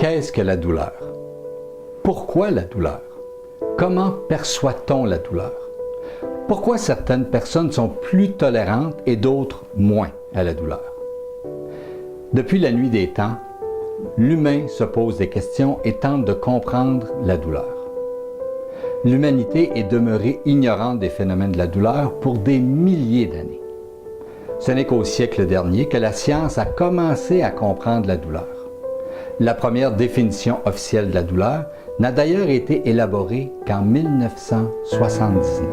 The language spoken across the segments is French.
Qu'est-ce que la douleur? Pourquoi la douleur? Comment perçoit-on la douleur? Pourquoi certaines personnes sont plus tolérantes et d'autres moins à la douleur? Depuis la nuit des temps, l'humain se pose des questions et tente de comprendre la douleur. L'humanité est demeurée ignorante des phénomènes de la douleur pour des milliers d'années. Ce n'est qu'au siècle dernier que la science a commencé à comprendre la douleur. La première définition officielle de la douleur n'a d'ailleurs été élaborée qu'en 1979.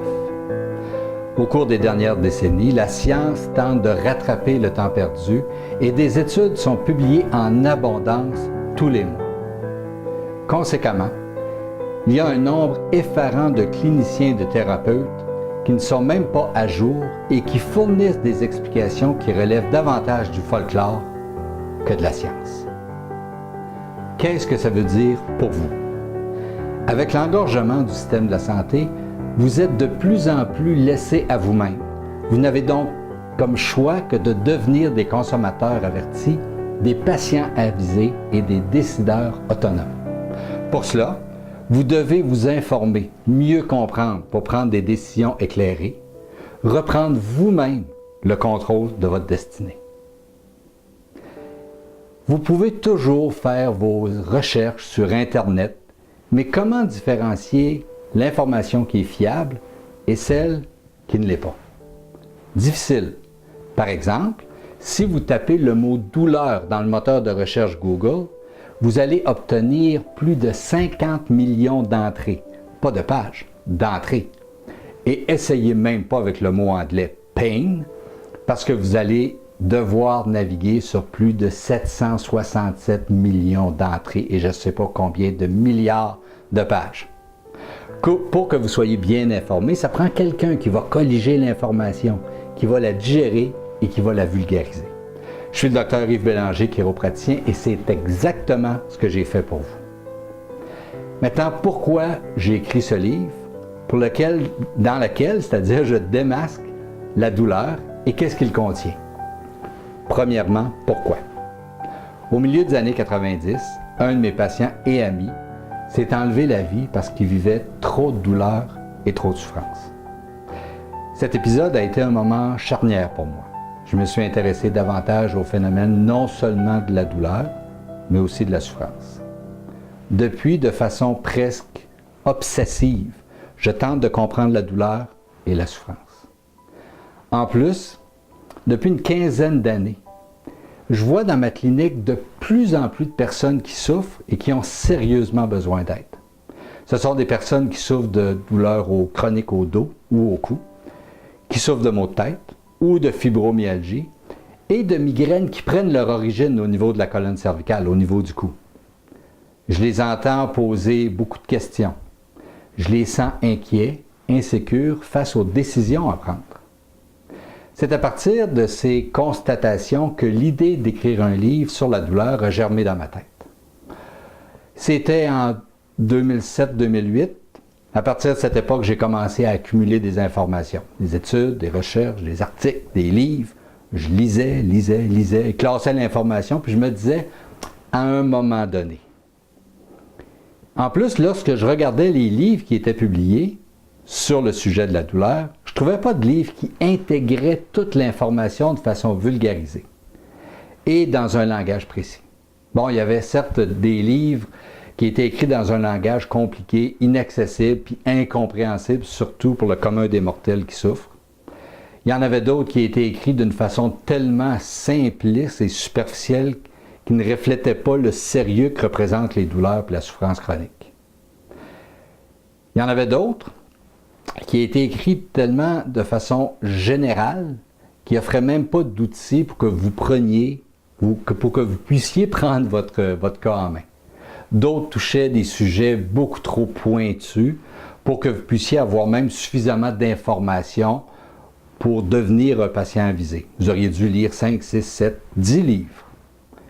Au cours des dernières décennies, la science tente de rattraper le temps perdu et des études sont publiées en abondance tous les mois. Conséquemment, il y a un nombre effarant de cliniciens et de thérapeutes qui ne sont même pas à jour et qui fournissent des explications qui relèvent davantage du folklore que de la science. Qu'est-ce que ça veut dire pour vous? Avec l'engorgement du système de la santé, vous êtes de plus en plus laissé à vous-même. Vous n'avez donc comme choix que de devenir des consommateurs avertis, des patients avisés et des décideurs autonomes. Pour cela, vous devez vous informer, mieux comprendre pour prendre des décisions éclairées, reprendre vous-même le contrôle de votre destinée. Vous pouvez toujours faire vos recherches sur Internet, mais comment différencier l'information qui est fiable et celle qui ne l'est pas? Difficile. Par exemple, si vous tapez le mot « douleur » dans le moteur de recherche Google, vous allez obtenir plus de 50 millions d'entrées, pas de pages, d'entrées. Et essayez même pas avec le mot anglais « pain » parce que vous allez devoir naviguer sur plus de 767 millions d'entrées et je ne sais pas combien de milliards de pages. Pour que vous soyez bien informé, ça prend quelqu'un qui va colliger l'information, qui va la digérer et qui va la vulgariser. Je suis le Dr Yves Bélanger, chiropraticien, et c'est exactement ce que j'ai fait pour vous. Maintenant, pourquoi j'ai écrit ce livre dans lequel, c'est-à-dire je démasque la douleur et qu'est-ce qu'il contient? Premièrement, pourquoi? Au milieu des années 90, un de mes patients et amis s'est enlevé la vie parce qu'il vivait trop de douleur et trop de souffrance. Cet épisode a été un moment charnière pour moi. Je me suis intéressé davantage au phénomène non seulement de la douleur, mais aussi de la souffrance. Depuis, de façon presque obsessive, je tente de comprendre la douleur et la souffrance. En plus, depuis une quinzaine d'années, je vois dans ma clinique de plus en plus de personnes qui souffrent et qui ont sérieusement besoin d'aide. Ce sont des personnes qui souffrent de douleurs chroniques au dos ou au cou, qui souffrent de maux de tête ou de fibromyalgie et de migraines qui prennent leur origine au niveau de la colonne cervicale, au niveau du cou. Je les entends poser beaucoup de questions. Je les sens inquiets, insécures face aux décisions à prendre. C'est à partir de ces constatations que l'idée d'écrire un livre sur la douleur a germé dans ma tête. C'était en 2007-2008. À partir de cette époque, j'ai commencé à accumuler des informations, des études, des recherches, des articles, des livres. Je lisais, classais l'information, puis je me disais, à un moment donné. En plus, lorsque je regardais les livres qui étaient publiés sur le sujet de la douleur, je ne trouvais pas de livre qui intégrait toute l'information de façon vulgarisée et dans un langage précis. Bon, il y avait certes des livres qui étaient écrits dans un langage compliqué, inaccessible puis incompréhensible, surtout pour le commun des mortels qui souffrent. Il y en avait d'autres qui étaient écrits d'une façon tellement simpliste et superficielle qui ne reflétaient pas le sérieux que représentent les douleurs et la souffrance chronique. Il y en avait d'autres qui étaient écrits tellement de façon générale qui n'offraient même pas d'outils pour que vous preniez ou pour que vous puissiez prendre votre cas en main. D'autres touchaient des sujets beaucoup trop pointus pour que vous puissiez avoir même suffisamment d'informations pour devenir un patient avisé. Vous auriez dû lire 5, 6, 7, 10 livres.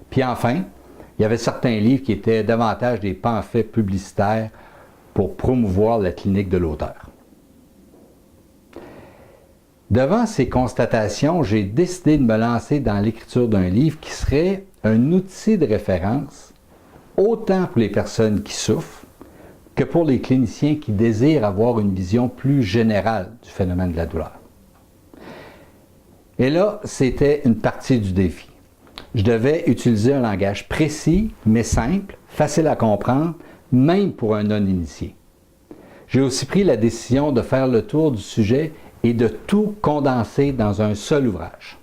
Puis enfin, il y avait certains livres qui étaient davantage des pamphlets publicitaires pour promouvoir la clinique de l'auteur. Devant ces constatations, j'ai décidé de me lancer dans l'écriture d'un livre qui serait un outil de référence autant pour les personnes qui souffrent que pour les cliniciens qui désirent avoir une vision plus générale du phénomène de la douleur. Et là, c'était une partie du défi. Je devais utiliser un langage précis, mais simple, facile à comprendre, même pour un non-initié. J'ai aussi pris la décision de faire le tour du sujet et de tout condenser dans un seul ouvrage.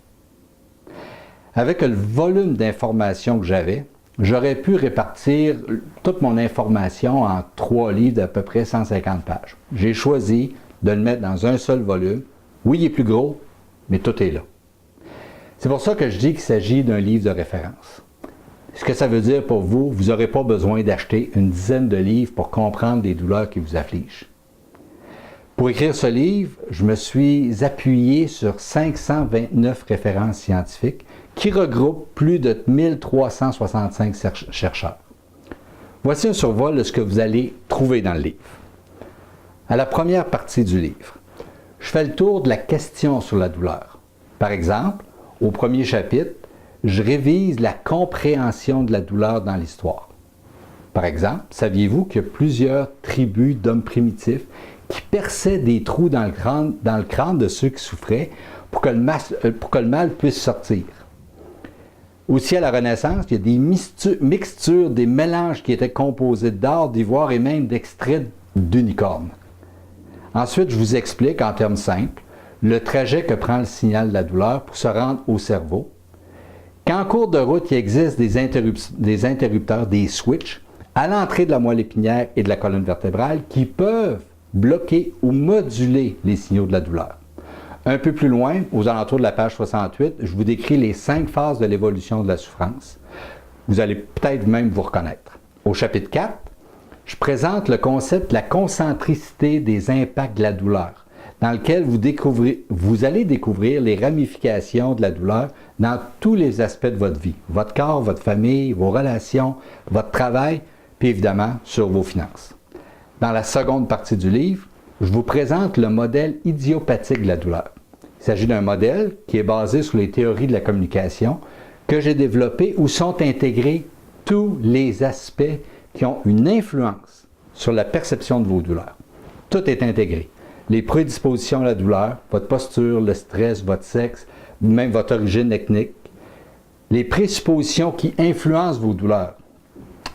Avec le volume d'informations que j'avais, j'aurais pu répartir toute mon information en 3 livres d'à peu près 150 pages. J'ai choisi de le mettre dans un seul volume. Oui, il est plus gros, mais tout est là. C'est pour ça que je dis qu'il s'agit d'un livre de référence. Ce que ça veut dire pour vous, vous n'aurez pas besoin d'acheter une dizaine de livres pour comprendre les douleurs qui vous affligent. Pour écrire ce livre, je me suis appuyé sur 529 références scientifiques qui regroupent plus de 1365 chercheurs. Voici un survol de ce que vous allez trouver dans le livre. À la première partie du livre, je fais le tour de la question sur la douleur. Par exemple, au premier chapitre, je révise la compréhension de la douleur dans l'histoire. Par exemple, saviez-vous qu'il y a plusieurs tribus d'hommes primitifs qui perçaient des trous dans le crâne de ceux qui souffraient pour que le mal puisse sortir? Aussi, à la Renaissance, il y a des mixtures, des mélanges qui étaient composés d'or, d'ivoire et même d'extraits d'unicornes. Ensuite, je vous explique en termes simples le trajet que prend le signal de la douleur pour se rendre au cerveau. Qu'en cours de route, il existe des interrupteurs, des switches, à l'entrée de la moelle épinière et de la colonne vertébrale qui peuvent bloquer ou moduler les signaux de la douleur. Un peu plus loin, aux alentours de la page 68, je vous décris les 5 phases de l'évolution de la souffrance. Vous allez peut-être même vous reconnaître. Au chapitre 4, je présente le concept de la concentricité des impacts de la douleur, dans lequel vous allez découvrir les ramifications de la douleur dans tous les aspects de votre vie. Votre corps, votre famille, vos relations, votre travail, puis évidemment sur vos finances. Dans la seconde partie du livre, je vous présente le modèle idiopathique de la douleur. Il s'agit d'un modèle qui est basé sur les théories de la communication que j'ai développé où sont intégrés tous les aspects qui ont une influence sur la perception de vos douleurs. Tout est intégré. Les prédispositions à la douleur, votre posture, le stress, votre sexe, même votre origine ethnique, les présuppositions qui influencent vos douleurs,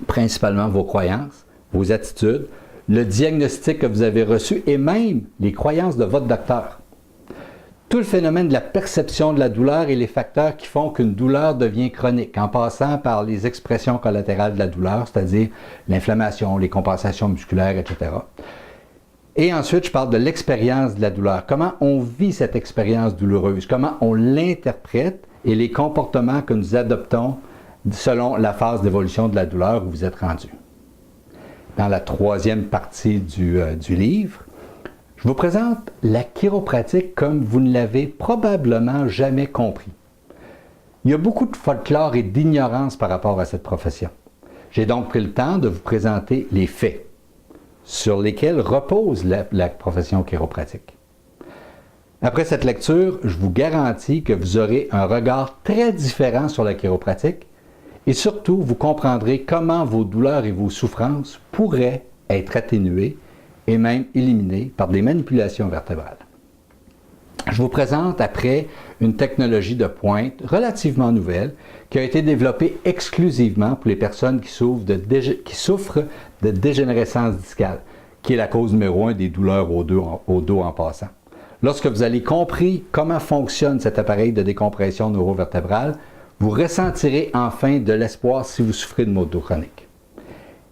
principalement vos croyances, vos attitudes, le diagnostic que vous avez reçu et même les croyances de votre docteur. Tout le phénomène de la perception de la douleur et les facteurs qui font qu'une douleur devient chronique, en passant par les expressions collatérales de la douleur, c'est-à-dire l'inflammation, les compensations musculaires, etc. Et ensuite, je parle de l'expérience de la douleur. Comment on vit cette expérience douloureuse, comment on l'interprète et les comportements que nous adoptons selon la phase d'évolution de la douleur où vous êtes rendu. Dans la troisième partie du livre, je vous présente la chiropratique comme vous ne l'avez probablement jamais compris. Il y a beaucoup de folklore et d'ignorance par rapport à cette profession. J'ai donc pris le temps de vous présenter les faits sur lesquels repose la profession chiropratique. Après cette lecture, je vous garantis que vous aurez un regard très différent sur la chiropratique et surtout, vous comprendrez comment vos douleurs et vos souffrances pourraient être atténuées et même éliminées par des manipulations vertébrales. Je vous présente après une technologie de pointe relativement nouvelle qui a été développée exclusivement pour les personnes qui souffrent de dégénérescence discale, qui est la cause numéro 1 des douleurs au dos en passant. Lorsque vous allez comprendre comment fonctionne cet appareil de décompression neurovertébrale, vous ressentirez enfin de l'espoir si vous souffrez de maux de dos chroniques.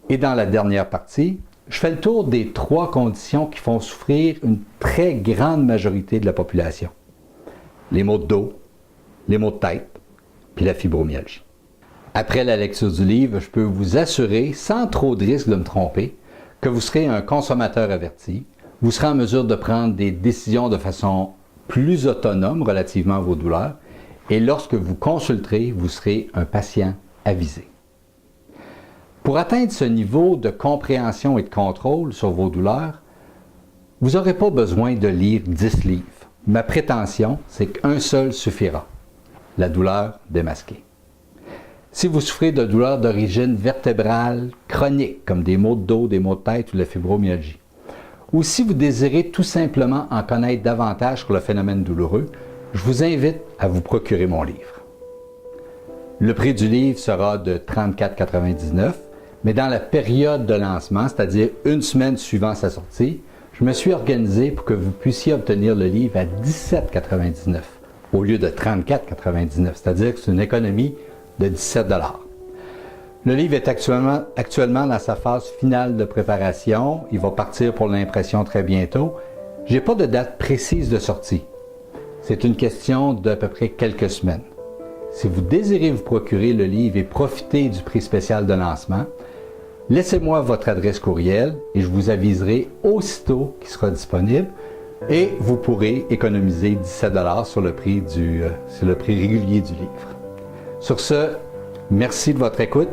Et dans la dernière partie, je fais le tour des 3 conditions qui font souffrir une très grande majorité de la population. Les maux de dos, les maux de tête, puis la fibromyalgie. Après la lecture du livre, je peux vous assurer, sans trop de risque de me tromper, que vous serez un consommateur averti, vous serez en mesure de prendre des décisions de façon plus autonome relativement à vos douleurs, et lorsque vous consulterez, vous serez un patient avisé. Pour atteindre ce niveau de compréhension et de contrôle sur vos douleurs, vous n'aurez pas besoin de lire 10 livres. Ma prétention, c'est qu'un seul suffira, la douleur démasquée. Si vous souffrez de douleurs d'origine vertébrale chronique, comme des maux de dos, des maux de tête ou la fibromyalgie, ou si vous désirez tout simplement en connaître davantage sur le phénomène douloureux, je vous invite à vous procurer mon livre. Le prix du livre sera de 34,99 $, mais dans la période de lancement, c'est-à-dire une semaine suivant sa sortie, je me suis organisé pour que vous puissiez obtenir le livre à 17,99 $ au lieu de 34,99 $, c'est-à-dire que c'est une économie de 17 $. Le livre est actuellement dans sa phase finale de préparation. Il va partir pour l'impression très bientôt. Je n'ai pas de date précise de sortie. C'est une question d'à peu près quelques semaines. Si vous désirez vous procurer le livre et profiter du prix spécial de lancement, laissez-moi votre adresse courriel et je vous aviserai aussitôt qu'il sera disponible et vous pourrez économiser 17 $ sur le prix régulier du livre. Sur ce, merci de votre écoute.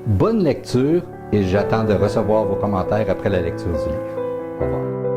Bonne lecture et j'attends de recevoir vos commentaires après la lecture du livre. Au revoir.